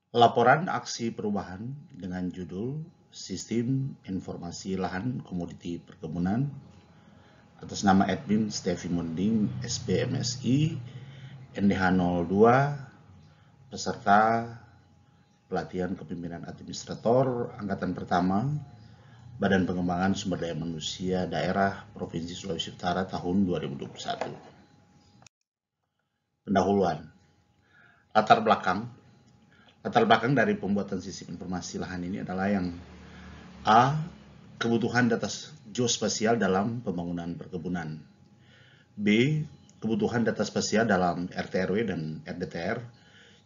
Laporan aksi perubahan dengan judul Sistem Informasi Lahan Komoditi Perkebunan atas nama admin Steffi Munding, SBMSI, NDH 02, peserta pelatihan kepemimpinan administrator Angkatan Pertama, Badan Pengembangan Sumber Daya Manusia Daerah Provinsi Sulawesi Utara tahun 2021. Pendahuluan. Latar belakang dari pembuatan sistem informasi lahan ini adalah yang A. Kebutuhan data geospasial dalam pembangunan perkebunan. B. Kebutuhan data spasial dalam RT/RW dan RDTR.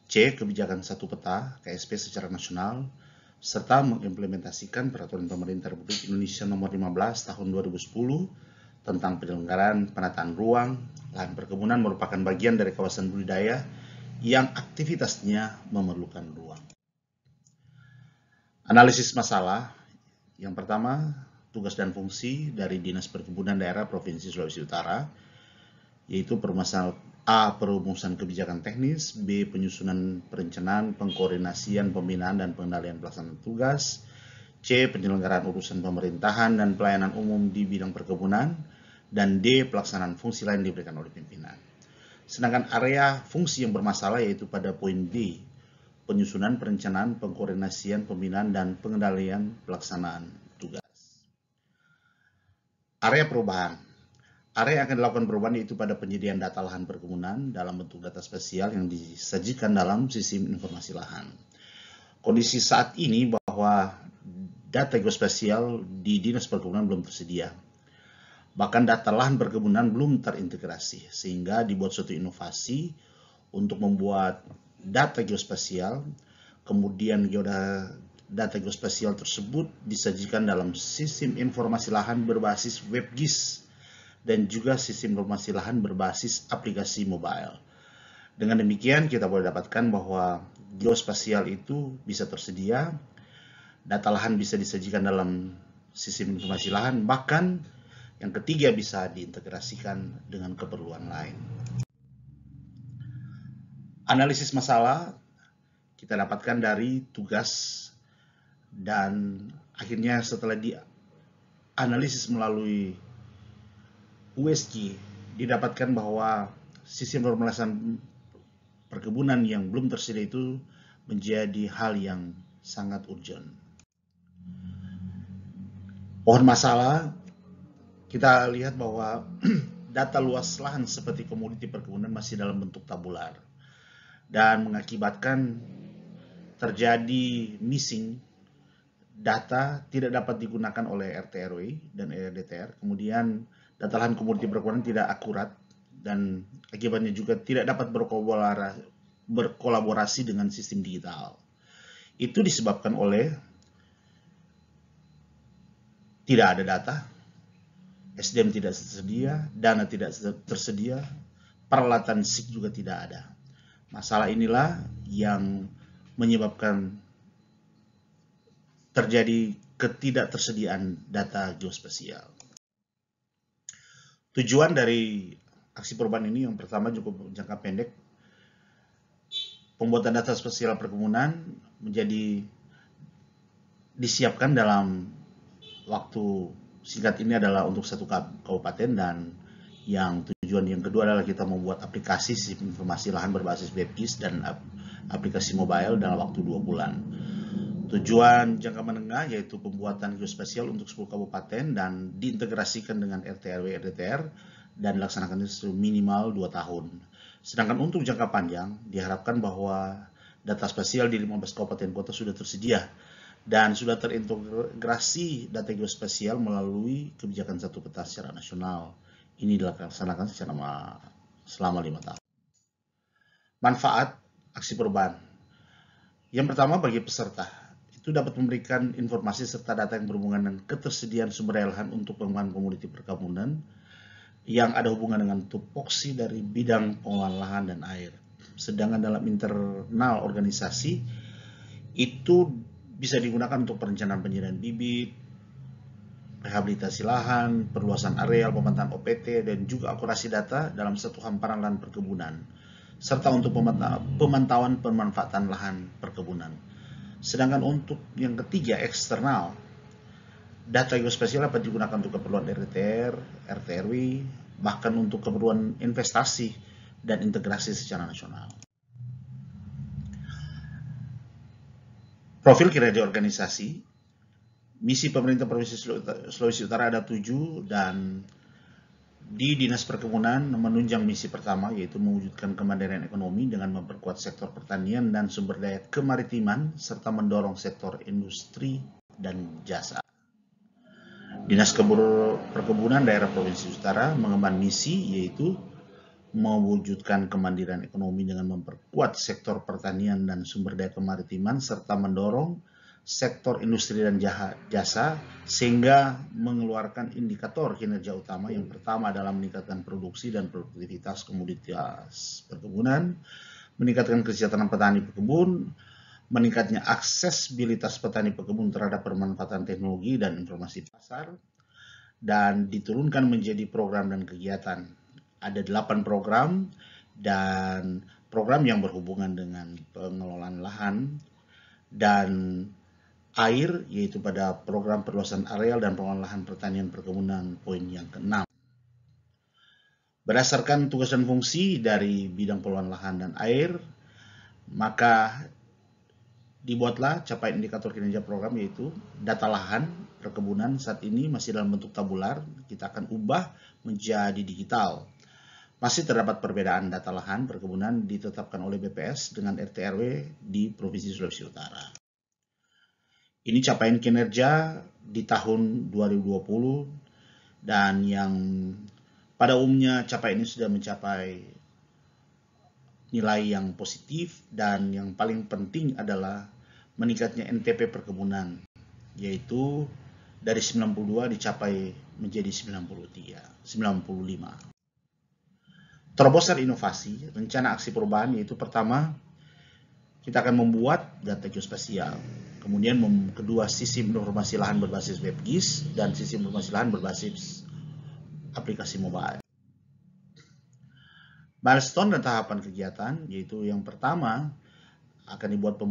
C. Kebijakan satu peta KSP secara nasional serta mengimplementasikan Peraturan Pemerintah Republik Indonesia Nomor 15 Tahun 2010 tentang penyelenggaraan penataan ruang lahan perkebunan merupakan bagian dari kawasan budidaya yang aktivitasnya memerlukan ruang. Analisis masalah. Yang pertama, tugas dan fungsi dari Dinas Perkebunan Daerah Provinsi Sulawesi Utara, yaitu perumusan kebijakan teknis, B. Penyusunan perencanaan, pengkoordinasian, pembinaan, dan pengendalian pelaksanaan tugas, C. Penyelenggaraan urusan pemerintahan dan pelayanan umum di bidang perkebunan, dan D. Pelaksanaan fungsi lain diberikan oleh pimpinan. Sedangkan area fungsi yang bermasalah yaitu pada poin B, penyusunan perencanaan, pengkoordinasian, pembinaan, dan pengendalian pelaksanaan tugas. Area perubahan. Area yang akan dilakukan perubahan yaitu pada penyediaan data lahan perkebunan dalam bentuk data spesial yang disajikan dalam sistem informasi lahan. Kondisi saat ini bahwa data geospasial di Dinas Perkebunan belum tersedia. Bahkan data lahan perkebunan belum terintegrasi, sehingga dibuat suatu inovasi untuk membuat data geospasial, kemudian data geospasial tersebut disajikan dalam sistem informasi lahan berbasis WebGIS dan juga sistem informasi lahan berbasis aplikasi mobile. Dengan demikian kita boleh dapatkan bahwa geospasial itu bisa tersedia, data lahan bisa disajikan dalam sistem informasi lahan, bahkan yang ketiga bisa diintegrasikan dengan keperluan lain. Analisis masalah kita dapatkan dari tugas dan akhirnya setelah dianalisis melalui USG didapatkan bahwa sistem pemelasan perkebunan yang belum tersedia itu menjadi hal yang sangat urgent. Pohon masalah, kita lihat bahwa data luas lahan seperti komoditi perkebunan masih dalam bentuk tabular dan mengakibatkan terjadi missing data tidak dapat digunakan oleh RT/RW dan RDTR. Kemudian data lahan komoditi perkebunan tidak akurat dan akibatnya juga tidak dapat berkolaborasi dengan sistem digital. Itu disebabkan oleh tidak ada data, SDM tidak tersedia, dana tidak tersedia, peralatan SIK juga tidak ada. Masalah inilah yang menyebabkan terjadi ketidaktersediaan data geospasial. Tujuan dari aksi perubahan ini yang pertama cukup jangka pendek. Pembuatan data spasial perkebunan menjadi disiapkan dalam waktu singkat ini adalah untuk satu kabupaten, dan yang tujuan yang kedua adalah kita membuat aplikasi sistem informasi lahan berbasis WebGIS dan aplikasi mobile dalam waktu 2 bulan. Tujuan jangka menengah yaitu pembuatan geospasial untuk 10 kabupaten dan diintegrasikan dengan RT/RW RDTR dan dilaksanakan minimal 2 tahun. Sedangkan untuk jangka panjang diharapkan bahwa data spasial di 15 kabupaten kota sudah tersedia dan sudah terintegrasi data geospasial melalui kebijakan satu peta secara nasional. Ini dilaksanakan selama 5 tahun. Manfaat aksi perubahan. Yang pertama, bagi peserta, itu dapat memberikan informasi serta data yang berhubungan dengan ketersediaan sumber daya lahan untuk pengembangan komoditi perkebunan yang ada hubungan dengan tupoksi dari bidang pengolahan lahan dan air. Sedangkan dalam internal organisasi itu bisa digunakan untuk perencanaan penyediaan bibit, rehabilitasi lahan, perluasan areal, pemetaan OPT, dan juga akurasi data dalam satu hamparan lahan perkebunan. serta untuk pemantauan pemanfaatan lahan perkebunan. Sedangkan untuk yang ketiga, eksternal, data geospasial dapat digunakan untuk keperluan RTR, RT/RW, bahkan untuk keperluan investasi dan integrasi secara nasional. Profil kinerja organisasi, misi pemerintah Provinsi Sulawesi Utara ada 7, dan di Dinas Perkebunan menunjang misi pertama, yaitu mewujudkan kemandirian ekonomi dengan memperkuat sektor pertanian dan sumber daya kemaritiman, serta mendorong sektor industri dan jasa. Dinas Perkebunan Daerah Provinsi Utara mengemban misi, yaitu mewujudkan kemandirian ekonomi dengan memperkuat sektor pertanian dan sumber daya kemaritiman, serta mendorong sektor industri dan jasa, sehingga mengeluarkan indikator kinerja utama. Yang pertama adalah meningkatkan produksi dan produktivitas komoditas perkebunan, meningkatkan kesejahteraan petani pekebun, meningkatnya aksesibilitas petani pekebun terhadap pemanfaatan teknologi dan informasi pasar, dan diturunkan menjadi program dan kegiatan. Ada 8 program dan program yang berhubungan dengan pengelolaan lahan dan air, yaitu pada program perluasan areal dan pengelolaan lahan pertanian perkebunan, poin yang ke-6. Berdasarkan tugas dan fungsi dari bidang pengelolaan lahan dan air, maka dibuatlah capaian indikator kinerja program, yaitu data lahan perkebunan saat ini masih dalam bentuk tabular, kita akan ubah menjadi digital. Masih terdapat perbedaan data lahan perkebunan ditetapkan oleh BPS dengan RT/RW di Provinsi Sulawesi Utara. Ini capaian kinerja di tahun 2020, dan yang pada umumnya capaian ini sudah mencapai nilai yang positif, dan yang paling penting adalah meningkatnya NTP perkebunan, yaitu dari 92 dicapai menjadi 95. Terobosan inovasi, rencana aksi perubahan, yaitu pertama, kita akan membuat data geospasial. Kemudian kedua, sistem informasi lahan berbasis WebGIS dan sistem informasi lahan berbasis aplikasi mobile. Milestone dan tahapan kegiatan, yaitu yang pertama, akan dibuat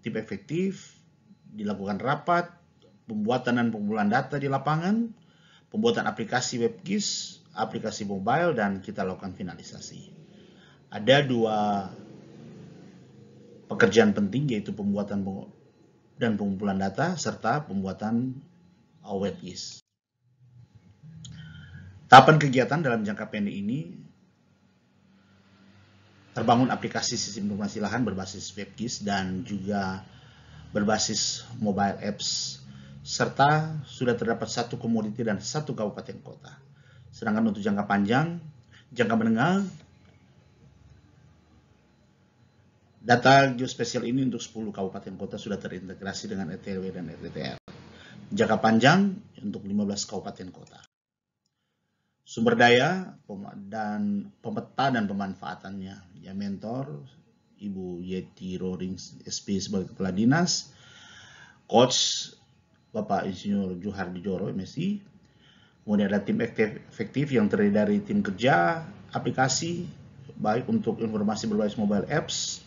tim efektif, dilakukan rapat, pembuatan dan pengumpulan data di lapangan, pembuatan aplikasi WebGIS, aplikasi mobile, dan kita lakukan finalisasi. Ada 2 pekerjaan penting, yaitu pembuatan dan pengumpulan data serta pembuatan WebGIS. Tahapan kegiatan dalam jangka pendek ini, terbangun aplikasi sistem informasi lahan berbasis WebGIS dan juga berbasis mobile apps, serta sudah terdapat 1 komoditi dan 1 kabupaten kota. Sedangkan untuk jangka panjang, jangka menengah, data geospasial ini untuk 10 kabupaten kota sudah terintegrasi dengan RT/RW dan RTTR. Jangka panjang untuk 15 kabupaten kota. Sumber daya dan pemeta dan pemanfaatannya, ya mentor Ibu Yeti Roring SP sebagai Kepala Dinas, Coach Bapak Insinyur Juhardi Joro MSI. Kemudian ada tim efektif yang terdiri dari tim kerja aplikasi, baik untuk informasi berbasis mobile apps,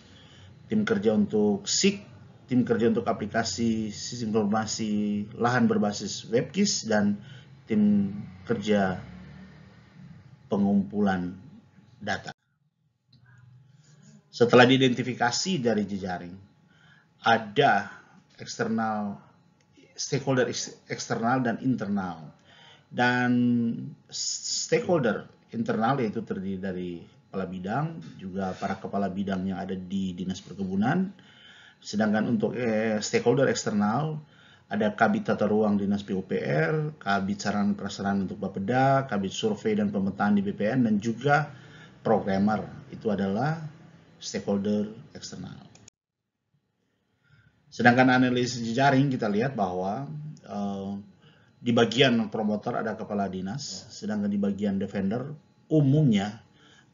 tim kerja untuk SIG, tim kerja untuk aplikasi sistem informasi lahan berbasis WebGIS, dan tim kerja pengumpulan data. Setelah diidentifikasi dari jejaring, ada stakeholder eksternal dan internal. Dan stakeholder internal yaitu terdiri dari kepala bidang, juga para kepala bidang yang ada di Dinas Perkebunan. Sedangkan untuk stakeholder eksternal, ada Kabid Tata Ruang Dinas PUPR, Kabid Sarana Prasarana untuk Bapeda, Kabid Survei dan Pemetaan di BPN, dan juga programmer. Itu adalah stakeholder eksternal. Sedangkan analisis jejaring, kita lihat bahwa di bagian promotor ada kepala dinas, sedangkan di bagian defender umumnya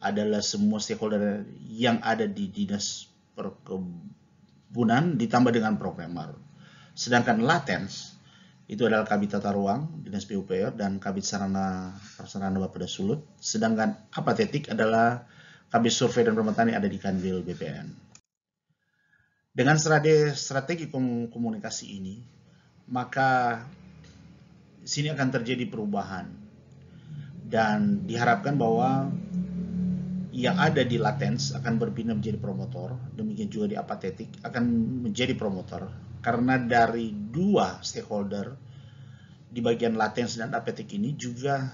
adalah semua stakeholder yang ada di Dinas Perkebunan ditambah dengan programmer. Sedangkan latens itu adalah Kabid Tata Ruang Dinas PUPR dan Kabid Sarana Prasarana Bapeda Sulut. Sedangkan apatetik adalah Kabis Survei dan Pertanian ada di Kanwil BPN. Dengan strategi komunikasi ini, maka sini akan terjadi perubahan dan diharapkan bahwa yang ada di Latens akan berpindah menjadi promotor, demikian juga di Apathetic akan menjadi promotor, karena dari dua stakeholder di bagian Latens dan Apathetic ini juga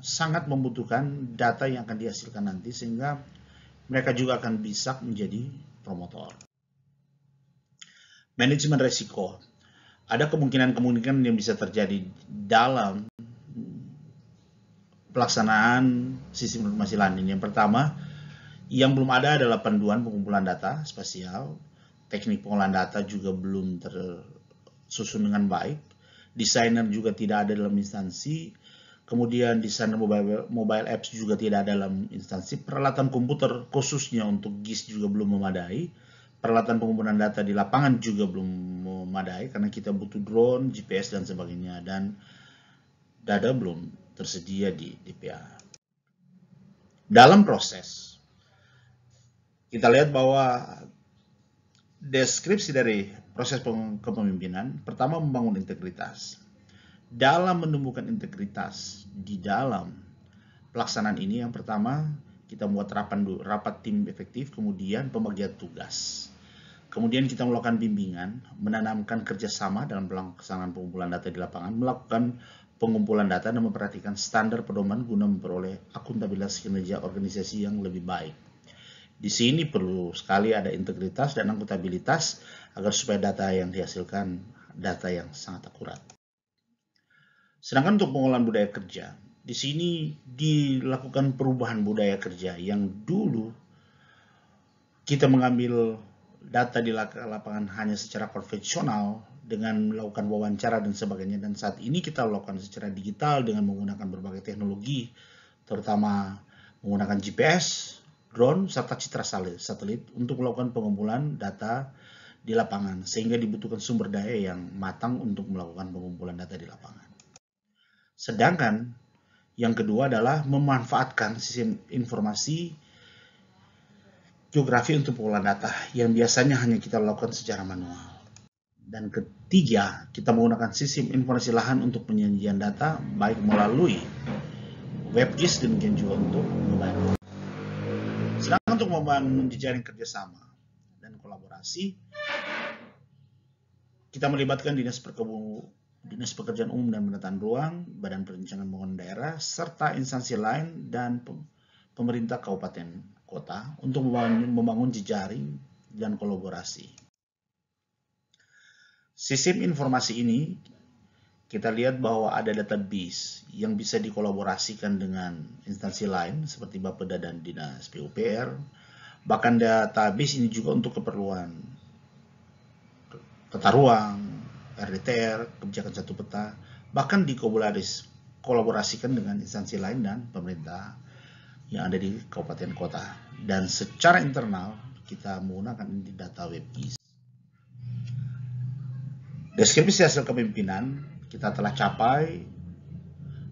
sangat membutuhkan data yang akan dihasilkan nanti, sehingga mereka juga akan bisa menjadi promotor. Manajemen resiko. Ada kemungkinan-kemungkinan yang bisa terjadi dalam pelaksanaan sistem informasi lahan ini. Yang pertama, yang belum ada adalah panduan pengumpulan data spasial. Teknik pengolahan data juga belum tersusun dengan baik. Desainer juga tidak ada dalam instansi. Kemudian desainer mobile apps juga tidak ada dalam instansi. Peralatan komputer khususnya untuk GIS juga belum memadai. Peralatan pengumpulan data di lapangan juga belum memadai karena kita butuh drone, GPS, dan sebagainya. Dan data belum tersedia di DPA. Dalam proses, kita lihat bahwa deskripsi dari proses kepemimpinan, pertama membangun integritas. Dalam menumbuhkan integritas di dalam pelaksanaan ini, yang pertama kita membuat rapat tim efektif, kemudian pembagian tugas. Kemudian kita melakukan bimbingan, menanamkan kerjasama dalam pelaksanaan pengumpulan data di lapangan, melakukan pengumpulan data dan memperhatikan standar pedoman guna memperoleh akuntabilitas kinerja organisasi yang lebih baik. Di sini perlu sekali ada integritas dan akuntabilitas agar supaya data yang dihasilkan data yang sangat akurat. Sedangkan untuk pengolahan budaya kerja, di sini dilakukan perubahan budaya kerja yang dulu kita mengambil data di lapangan hanya secara konvensional dengan melakukan wawancara dan sebagainya, dan saat ini kita lakukan secara digital dengan menggunakan berbagai teknologi, terutama menggunakan GPS, drone, serta citra satelit untuk melakukan pengumpulan data di lapangan, sehingga dibutuhkan sumber daya yang matang untuk melakukan pengumpulan data di lapangan. Sedangkan yang kedua adalah memanfaatkan sistem informasi geografi untuk pengolahan data yang biasanya hanya kita lakukan secara manual. Dan ketiga, kita menggunakan sistem informasi lahan untuk penyajian data baik melalui WebGIS dan juga untuk mobile. Sedangkan untuk membangun jejaring kerjasama dan kolaborasi, kita melibatkan Dinas Pekerjaan Umum dan Penataan Ruang, Badan Perencanaan Pembangunan Daerah, serta instansi lain dan pemerintah kabupaten kota untuk membangun jejaring dan kolaborasi. Sistem informasi ini kita lihat bahwa ada database yang bisa dikolaborasikan dengan instansi lain seperti Bapeda dan Dinas PUPR. Bahkan database ini juga untuk keperluan tata ruang, RDTR, kebijakan satu peta, bahkan dikolaborasikan dengan instansi lain dan pemerintah yang ada di kabupaten kota. Dan secara internal kita menggunakan data WebGIS. Deskripsi hasil kepemimpinan kita telah capai.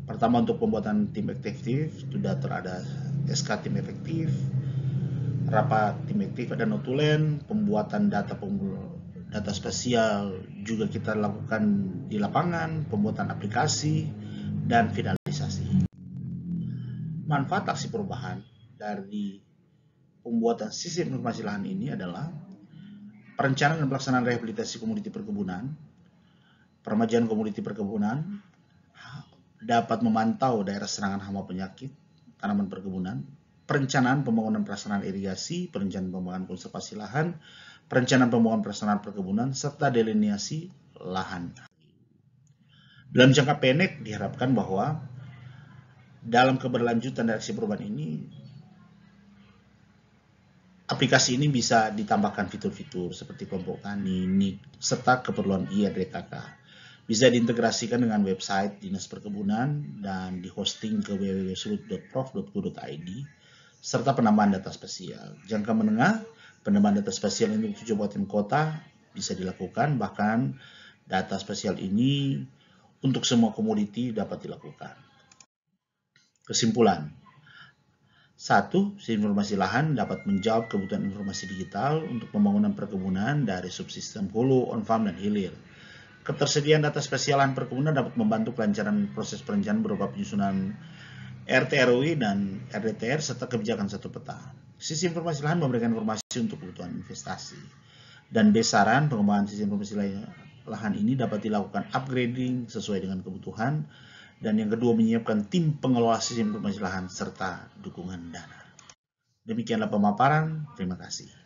Pertama, untuk pembuatan tim efektif sudah terada SK tim efektif, rapat tim efektif ada notulen, pembuatan data spasial juga kita lakukan di lapangan, pembuatan aplikasi dan finalisasi. Manfaat aksi perubahan dari pembuatan sistem informasi lahan ini adalah perencanaan dan pelaksanaan rehabilitasi komoditi perkebunan, peremajaan komoditi perkebunan, dapat memantau daerah serangan hama penyakit tanaman perkebunan, perencanaan pembangunan pelaksanaan irigasi, perencanaan pembangunan konservasi lahan, perencanaan pembangunan pelaksanaan perkebunan, serta delineasi lahan. Dalam jangka pendek diharapkan bahwa dalam keberlanjutan dari aksi perubahan ini, aplikasi ini bisa ditambahkan fitur-fitur seperti kelompok tani, NIK, serta keperluan IRDKK. Bisa diintegrasikan dengan website Dinas Perkebunan dan dihosting ke www.sulut.prof.go.id, serta penambahan data spasial. Jangka menengah, penambahan data spasial untuk 7 kabupaten kota bisa dilakukan, bahkan data spasial ini untuk semua komoditi dapat dilakukan. Kesimpulan, Satu, sistem informasi lahan dapat menjawab kebutuhan informasi digital untuk pembangunan perkebunan dari subsistem hulu, on-farm, dan hilir. Ketersediaan data spesial lahan perkebunan dapat membantu kelancaran proses perencanaan berupa penyusunan RT/RW dan RDTR serta kebijakan satu peta. Sistem informasi lahan memberikan informasi untuk kebutuhan investasi. Dan besaran pengembangan sistem informasi lahan ini dapat dilakukan upgrading sesuai dengan kebutuhan. Dan yang kedua, menyiapkan tim pengelola sistem informasi lahan serta dukungan dana. Demikianlah pemaparan. Terima kasih.